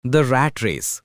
The rat race.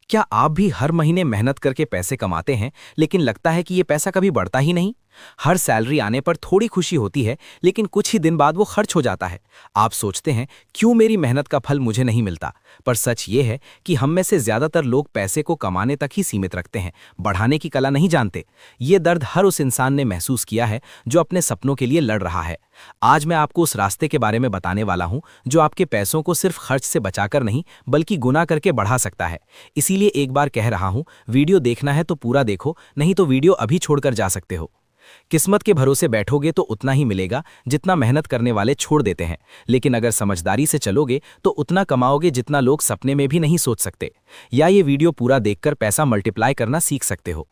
क्या आप भी हर महीने मेहनत करके पैसे कमाते हैं, लेकिन लगता है कि ये पैसा कभी बढ़ता ही नहीं? हर सैलरी आने पर थोड़ी खुशी होती है, लेकिन कुछ ही दिन बाद वो खर्च हो जाता है। आप सोचते हैं, क्यों मेरी मेहनत का फल मुझे नहीं मिलता? पर सच ये है कि हम में से ज्यादातर लोग पैसे को कमाने तक ही सीमित रखते हैं, बढ़ाने की कला नहीं जानते। ये दर्द हर उस इंसान ने महसूस किया है जो अपने सपनों के लिए लड़ रहा है। आज मैं आपको उस रास्ते के बारे में बताने वाला हूं जो आपके पैसों को सिर्फ खर्च से बचाकर नहीं, बल्कि गुना करके बढ़ा सकता है। इसीलिए एक बार कह रहा हूं, वीडियो देखना है तो पूरा देखो, नहीं तो वीडियो अभी छोड़कर जा सकते हो। किस्मत के भरोसे बैठोगे तो उतना ही मिलेगा जितना मेहनत करने वाले छोड़ देते हैं, लेकिन अगर समझदारी से चलोगे तो उतना कमाओगे जितना लोग सपने में भी नहीं सोच सकते। या ये वीडियो पूरा देखकर पैसा मल्टीप्लाई करना सीख सकते हो।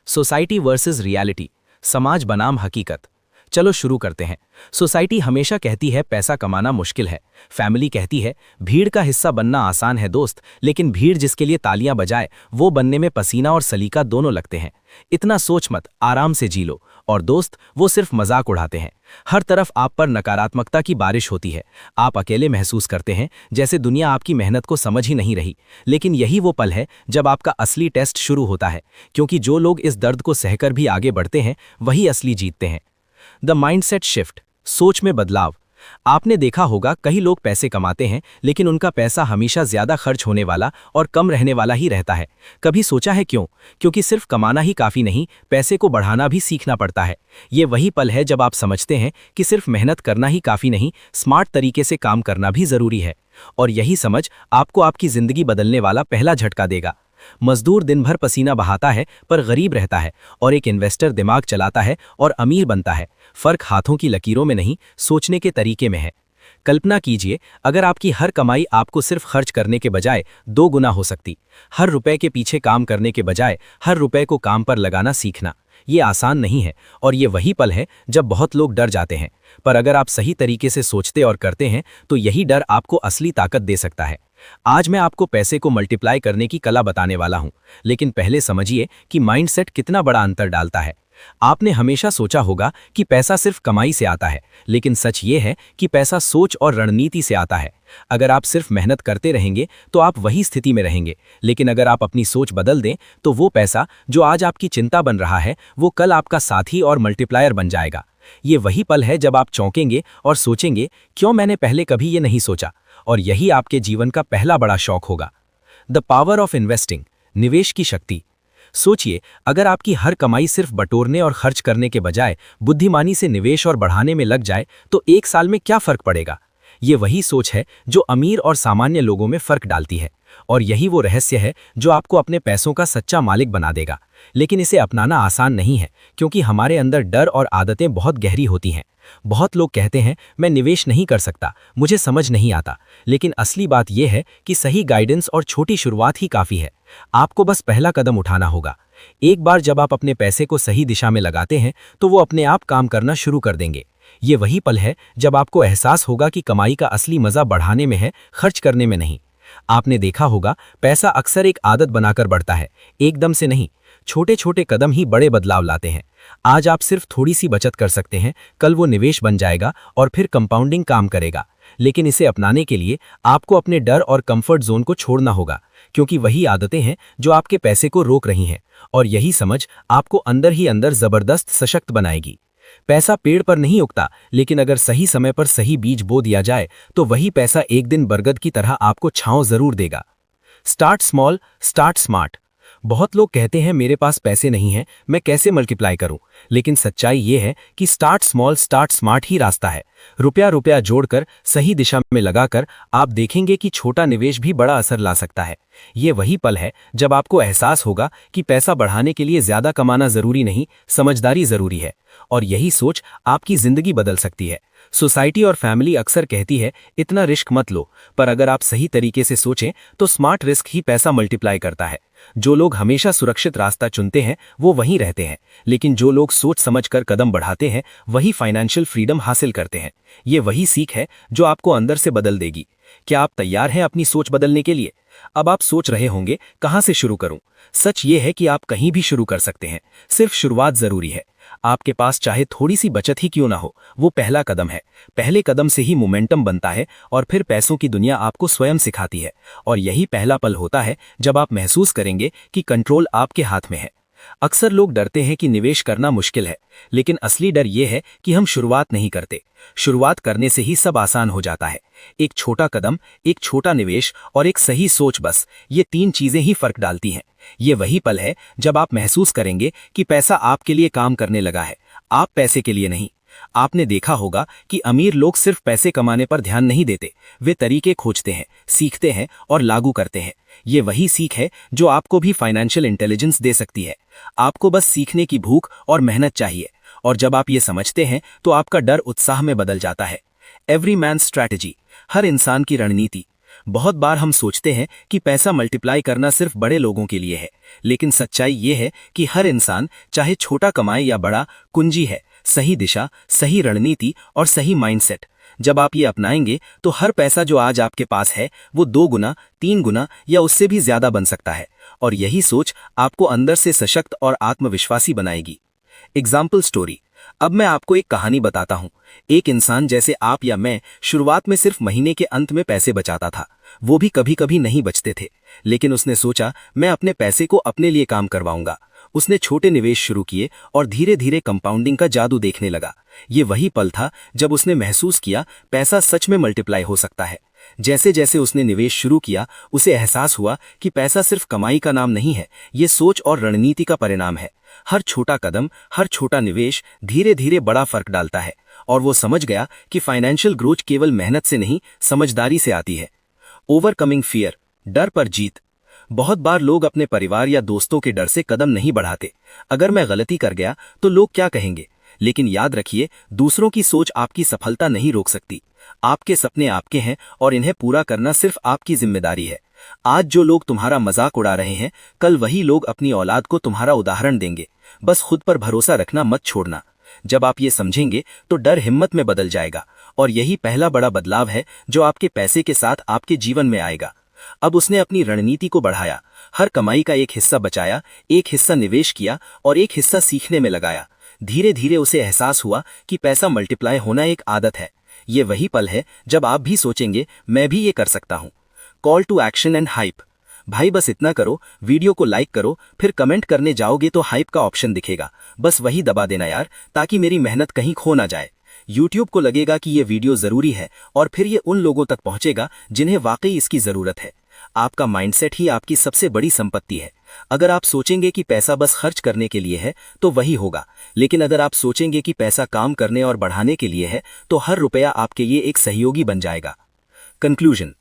सोसाइटी वर्सेस रियलिटी, समाज बनाम हकीकत। चलो शुरू करते हैं। सोसाइटी हमेशा कहती है पैसा कमाना मुश्किल है। फैमिली कहती है भीड़ का हिस्सा बनना आसान है दोस्त, लेकिन भीड़ जिसके लिए तालियां बजाए वो बनने में पसीना और सलीका दोनों लगते हैं। इतना सोच मत, आराम से जी लो। और दोस्त, वो सिर्फ मजाक उड़ाते हैं। हर तरफ आप पर नकारात्मकता की बारिश होती है। आप अकेले महसूस करते हैं, जैसे दुनिया आपकी मेहनत को समझ ही नहीं रही। लेकिन यही वो पल है जब आपका असली टेस्ट शुरू होता है, क्योंकि जो लोग इस दर्द को सहकर भी आगे बढ़ते हैं वही असली जीतते हैं। द माइंडसेट शिफ्ट, सोच में बदलाव। आपने देखा होगा कई लोग पैसे कमाते हैं, लेकिन उनका पैसा हमेशा ज्यादा खर्च होने वाला और कम रहने वाला ही रहता है। कभी सोचा है क्यों? क्योंकि सिर्फ कमाना ही काफी नहीं, पैसे को बढ़ाना भी सीखना पड़ता है। ये वही पल है जब आप समझते हैं कि सिर्फ मेहनत करना ही काफी नहीं, स्मार्ट तरीके से काम करना भी जरूरी है। और यही समझ आपको आपकी जिंदगी बदलने वाला पहला झटका देगा। मजदूर दिन भर पसीना बहाता है पर गरीब रहता है, और एक इन्वेस्टर दिमाग चलाता है और अमीर बनता है। फर्क हाथों की लकीरों में नहीं, सोचने के तरीके में है। कल्पना कीजिए, अगर आपकी हर कमाई आपको सिर्फ खर्च करने के बजाय 2 गुना हो सकती। हर रुपए के पीछे काम करने के बजाय हर रुपए को काम पर लगाना सीखना। ये आसान नहीं है, और ये वही पल है जब बहुत लोग डर जाते हैं। पर अगर आप सही तरीके से सोचते और करते हैं तो यही डर आपको असली ताकत दे सकता है। आज मैं आपको पैसे को मल्टीप्लाई करने की कला बताने वाला हूं, लेकिन पहले समझिए कि माइंडसेट कितना बड़ा अंतर डालता है। आपने हमेशा सोचा होगा कि पैसा सिर्फ कमाई से आता है, लेकिन सच ये है कि पैसा सोच और रणनीति से आता है। अगर आप सिर्फ मेहनत करते रहेंगे तो आप वही स्थिति में रहेंगे, लेकिन अगर आप अपनी सोच बदल दें तो वो पैसा जो आज आपकी चिंता बन रहा है वो कल आपका साथी और मल्टीप्लायर बन जाएगा। ये वही पल है जब आप चौंकेंगे और सोचेंगे, क्यों मैंने पहले कभी ये नहीं सोचा? और यही आपके जीवन का पहला बड़ा शौक होगा। द पावर ऑफ इन्वेस्टिंग, निवेश की शक्ति। सोचिए, अगर आपकी हर कमाई सिर्फ बटोरने और खर्च करने के बजाय बुद्धिमानी से निवेश और बढ़ाने में लग जाए तो 1 साल में क्या फर्क पड़ेगा? ये वही सोच है जो अमीर और सामान्य लोगों में फर्क डालती है, और यही वो रहस्य है जो आपको अपने पैसों का सच्चा मालिक बना देगा। लेकिन इसे अपनाना आसान नहीं है, क्योंकि हमारे अंदर डर और आदतें बहुत गहरी होती हैं। बहुत लोग कहते हैं मैं निवेश नहीं कर सकता, मुझे समझ नहीं आता। लेकिन असली बात यह है कि सही गाइडेंस और छोटी शुरुआत ही काफी है। आपको बस पहला कदम उठाना होगा। एक बार जब आप अपने पैसे को सही दिशा में लगाते हैं तो वो अपने आप काम करना शुरू कर देंगे। ये वही पल है जब आपको एहसास होगा कि कमाई का असली मजा बढ़ाने में है, खर्च करने में नहीं। आपने देखा होगा पैसा अक्सर एक आदत बनाकर बढ़ता है, एकदम से नहीं। छोटे छोटे कदम ही बड़े बदलाव लाते हैं। आज आप सिर्फ थोड़ी सी बचत कर सकते हैं, कल वो निवेश बन जाएगा और फिर कंपाउंडिंग काम करेगा। लेकिन इसे अपनाने के लिए आपको अपने डर और कंफर्ट जोन को छोड़ना होगा, क्योंकि वही आदतें हैं जो आपके पैसे को रोक रही हैं। और यही समझ आपको अंदर ही अंदर जबरदस्त सशक्त बनाएगी। पैसा पेड़ पर नहीं उगता, लेकिन अगर सही समय पर सही बीज बो दिया जाए तो वही पैसा एक दिन बरगद की तरह आपको छांव जरूर देगा। Start small, start smart. बहुत लोग कहते हैं मेरे पास पैसे नहीं हैं, मैं कैसे मल्टीप्लाई करूं? लेकिन सच्चाई ये है कि स्टार्ट स्मॉल, स्टार्ट स्मार्ट ही रास्ता है। रुपया रुपया जोड़कर सही दिशा में लगाकर आप देखेंगे कि छोटा निवेश भी बड़ा असर ला सकता है। ये वही पल है जब आपको एहसास होगा कि पैसा बढ़ाने के लिए ज्यादा कमाना जरूरी नहीं, समझदारी जरूरी है। और यही सोच आपकी जिंदगी बदल सकती है। सोसाइटी और फैमिली अक्सर कहती है इतना रिस्क मत लो, पर अगर आप सही तरीके से सोचें तो स्मार्ट रिस्क ही पैसा मल्टीप्लाई करता है। जो लोग हमेशा सुरक्षित रास्ता चुनते हैं वो वहीं रहते हैं, लेकिन जो लोग सोच समझकर कदम बढ़ाते हैं वही फाइनेंशियल फ्रीडम हासिल करते हैं। ये वही सीख है जो आपको अंदर से बदल देगी। क्या आप तैयार हैं अपनी सोच बदलने के लिए? अब आप सोच रहे होंगे कहां से शुरू करूं? सच ये है कि आप कहीं भी शुरू कर सकते हैं, सिर्फ शुरुआत जरूरी है। आपके पास चाहे थोड़ी सी बचत ही क्यों ना हो, वो पहला कदम है। पहले कदम से ही मोमेंटम बनता है और फिर पैसों की दुनिया आपको स्वयं सिखाती है। और यही पहला पल होता है जब आप महसूस करेंगे कि कंट्रोल आपके हाथ में है। अक्सर लोग डरते हैं कि निवेश करना मुश्किल है, लेकिन असली डर यह है कि हम शुरुआत नहीं करते। शुरुआत करने से ही सब आसान हो जाता है। एक छोटा कदम, एक छोटा निवेश और एक सही सोच, बस ये 3 चीजें ही फर्क डालती हैं। ये वही पल है जब आप महसूस करेंगे कि पैसा आपके लिए काम करने लगा है, आप पैसे के लिए नहीं। आपने देखा होगा कि अमीर लोग सिर्फ पैसे कमाने पर ध्यान नहीं देते, वे तरीके खोजते हैं, सीखते हैं और लागू करते हैं। ये वही सीख है जो आपको भी फाइनेंशियल इंटेलिजेंस दे सकती है। आपको बस सीखने की भूख और मेहनत चाहिए। और जब आप ये समझते हैं तो आपका डर उत्साह में बदल जाता है। एवरी मैन स्ट्रैटेजी, हर इंसान की रणनीति। बहुत बार हम सोचते हैं कि पैसा मल्टीप्लाई करना सिर्फ बड़े लोगों के लिए है, लेकिन सच्चाई ये है कि हर इंसान, चाहे छोटा कमाए या बड़ा, कुंजी है सही दिशा, सही रणनीति और सही माइंडसेट। जब आप ये अपनाएंगे तो हर पैसा जो आज आपके पास है वो 2 गुना, 3 गुना या उससे भी ज्यादा बन सकता है। और यही सोच आपको अंदर से सशक्त और आत्मविश्वासी बनाएगी। Example story. अब मैं आपको एक कहानी बताता हूँ। एक इंसान जैसे आप या मैं शुरुआत में सिर्फ महीने के अंत में पैसे बचाता था। वो भी कभी कभी नहीं बचते थे, लेकिन उसने सोचा मैं अपने पैसे को अपने लिए काम करवाऊंगा। उसने छोटे निवेश शुरू किए और धीरे धीरे कंपाउंडिंग का जादू देखने लगा। ये वही पल था जब उसने महसूस किया पैसा सच में मल्टीप्लाई हो सकता है। जैसे जैसे उसने निवेश शुरू किया, उसे एहसास हुआ कि पैसा सिर्फ कमाई का नाम नहीं है, ये सोच और रणनीति का परिणाम है। हर छोटा कदम, हर छोटा निवेश धीरे धीरे बड़ा फर्क डालता है। और वो समझ गया कि फाइनेंशियल ग्रोथ केवल मेहनत से नहीं, समझदारी से आती है। ओवरकमिंग फियर, डर पर जीत। बहुत बार लोग अपने परिवार या दोस्तों के डर से कदम नहीं बढ़ाते। अगर मैं गलती कर गया तो लोग क्या कहेंगे? लेकिन याद रखिए, दूसरों की सोच आपकी सफलता नहीं रोक सकती। आपके सपने आपके हैं और इन्हें पूरा करना सिर्फ आपकी जिम्मेदारी है। आज जो लोग तुम्हारा मजाक उड़ा रहे हैं, कल वही लोग अपनी औलाद को तुम्हारा उदाहरण देंगे। बस खुद पर भरोसा रखना मत छोड़ना। जब आप ये समझेंगे तो डर हिम्मत में बदल जाएगा। और यही पहला बड़ा बदलाव है जो आपके पैसे के साथ आपके जीवन में आएगा। अब उसने अपनी रणनीति को बढ़ाया, हर कमाई का एक हिस्सा बचाया, एक हिस्सा निवेश किया और एक हिस्सा सीखने में लगाया। धीरे धीरे उसे एहसास हुआ कि पैसा मल्टीप्लाई होना एक आदत है। ये वही पल है जब आप भी सोचेंगे मैं भी ये कर सकता हूँ। Call to action and hype. भाई बस इतना करो, वीडियो को लाइक करो, फिर कमेंट करने जाओगे तो हाइप का ऑप्शन दिखेगा, बस वही दबा देना यार, ताकि मेरी मेहनत कहीं खो ना जाए। यूट्यूब को लगेगा कि ये वीडियो जरूरी है और फिर ये उन लोगों तक पहुंचेगा जिन्हें वाकई इसकी जरूरत है। आपका माइंडसेट ही आपकी सबसे बड़ी संपत्ति है। अगर आप सोचेंगे कि पैसा बस खर्च करने के लिए है तो वही होगा, लेकिन अगर आप सोचेंगे कि पैसा काम करने और बढ़ाने के लिए है तो हर रुपया आपके लिए एक सहयोगी बन जाएगा। कंक्लूजन।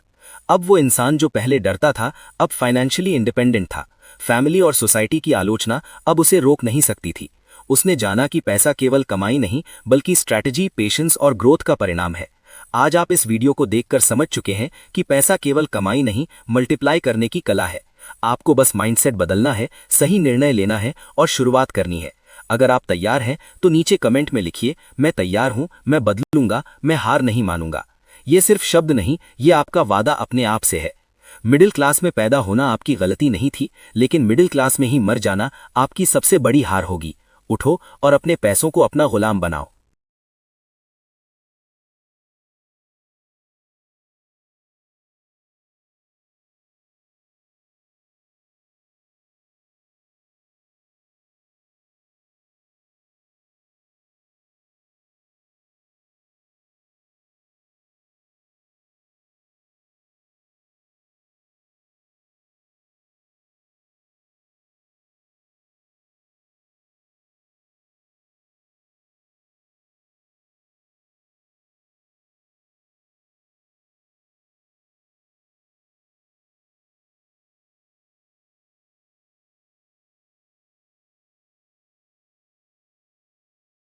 अब वो इंसान जो पहले डरता था, अब फाइनेंशियली इंडिपेंडेंट था। फैमिली और सोसाइटी की आलोचना अब उसे रोक नहीं सकती थी। उसने जाना कि पैसा केवल कमाई नहीं, बल्कि स्ट्रैटेजी, पेशेंस और ग्रोथ का परिणाम है। आज आप इस वीडियो को देखकर समझ चुके हैं कि पैसा केवल कमाई नहीं, मल्टीप्लाई करने की कला है। आपको बस माइंडसेट बदलना है, सही निर्णय लेना है और शुरुआत करनी है। अगर आप तैयार हैं तो नीचे कमेंट में लिखिए, मैं तैयार हूं, मैं बदलूंगा, मैं हार नहीं मानूंगा। ये सिर्फ शब्द नहीं, ये आपका वादा अपने आप से है। मिडिल क्लास में पैदा होना आपकी गलती नहीं थी, लेकिन मिडिल क्लास में ही मर जाना आपकी सबसे बड़ी हार होगी। उठो और अपने पैसों को अपना गुलाम बनाओ।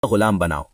गुलाम बनाओ।